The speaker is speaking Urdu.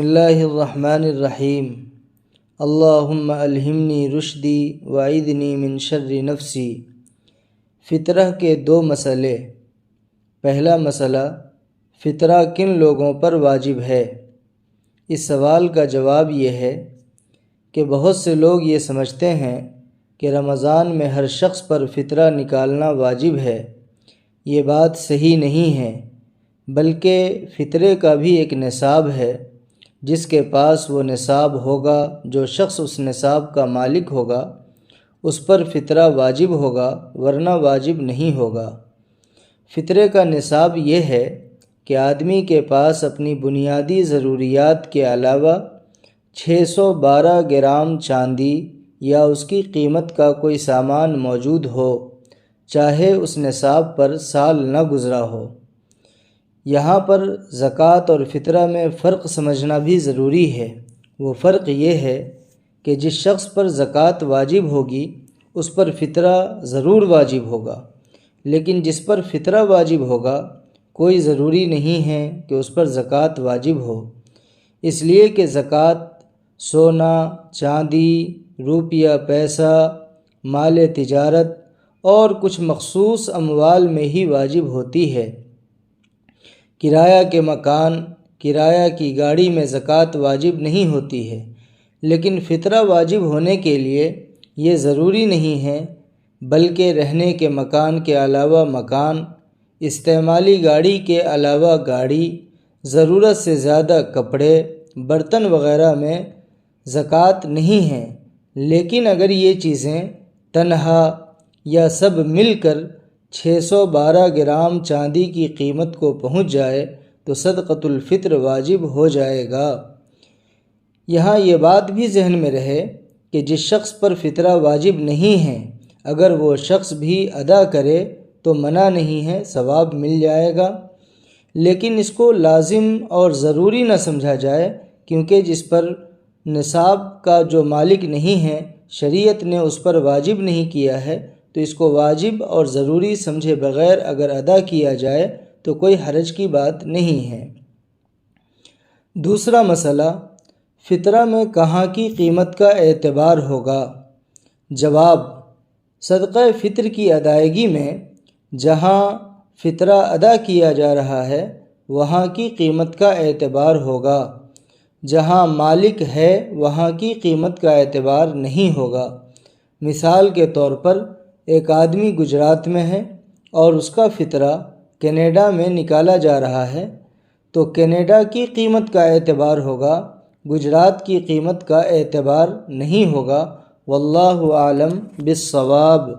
بسم اللہ الرحمن الرحیم اللہم الہمنی رشدی وعیدنی من شر نفسی۔ فطرہ کے دو مسئلے۔ پہلا مسئلہ، فطرہ کن لوگوں پر واجب ہے؟ اس سوال کا جواب یہ ہے کہ بہت سے لوگ یہ سمجھتے ہیں کہ رمضان میں ہر شخص پر فطرہ نکالنا واجب ہے۔ یہ بات صحیح نہیں ہے، بلکہ فطرے کا بھی ایک نصاب ہے۔ جس کے پاس وہ نصاب ہوگا، جو شخص اس نصاب کا مالک ہوگا، اس پر فطرہ واجب ہوگا، ورنہ واجب نہیں ہوگا۔ فطرے کا نصاب یہ ہے کہ آدمی کے پاس اپنی بنیادی ضروریات کے علاوہ 612 گرام چاندی یا اس کی قیمت کا کوئی سامان موجود ہو، چاہے اس نصاب پر سال نہ گزرا ہو۔ یہاں پر زکوٰۃ اور فطرہ میں فرق سمجھنا بھی ضروری ہے۔ وہ فرق یہ ہے کہ جس شخص پر زکوٰۃ واجب ہوگی اس پر فطرہ ضرور واجب ہوگا، لیکن جس پر فطرہ واجب ہوگا کوئی ضروری نہیں ہے کہ اس پر زکوٰۃ واجب ہو، اس لیے کہ زکوٰۃ سونا، چاندی، روپیہ پیسہ، مال تجارت اور کچھ مخصوص اموال میں ہی واجب ہوتی ہے۔ کرایہ کے مکان، کرایہ کی گاڑی میں زکوٰۃ واجب نہیں ہوتی ہے، لیکن فطرہ واجب ہونے کے لیے یہ ضروری نہیں ہے، بلکہ رہنے کے مکان کے علاوہ مکان، استعمالی گاڑی کے علاوہ گاڑی، ضرورت سے زیادہ کپڑے، برتن وغیرہ میں زکوٰۃ نہیں ہے۔ لیکن اگر یہ چیزیں تنہا یا سب مل کر 612 گرام چاندی کی قیمت کو پہنچ جائے تو صدقۃ الفطر واجب ہو جائے گا۔ یہاں یہ بات بھی ذہن میں رہے کہ جس شخص پر فطرہ واجب نہیں ہے، اگر وہ شخص بھی ادا کرے تو منع نہیں ہے، ثواب مل جائے گا، لیکن اس کو لازم اور ضروری نہ سمجھا جائے، کیونکہ جس پر نصاب کا جو مالک نہیں ہے، شریعت نے اس پر واجب نہیں کیا ہے، تو اس کو واجب اور ضروری سمجھے بغیر اگر ادا کیا جائے تو کوئی حرج کی بات نہیں ہے۔ دوسرا مسئلہ، فطرہ میں کہاں کی قیمت کا اعتبار ہوگا؟ جواب، صدقہ فطر کی ادائیگی میں جہاں فطرہ ادا کیا جا رہا ہے وہاں کی قیمت کا اعتبار ہوگا، جہاں مالک ہے وہاں کی قیمت کا اعتبار نہیں ہوگا۔ مثال کے طور پر ایک آدمی گجرات میں ہے اور اس کا فطرہ کینیڈا میں نکالا جا رہا ہے، تو کینیڈا کی قیمت کا اعتبار ہوگا، گجرات کی قیمت کا اعتبار نہیں ہوگا۔ واللہ اعلم بالصواب۔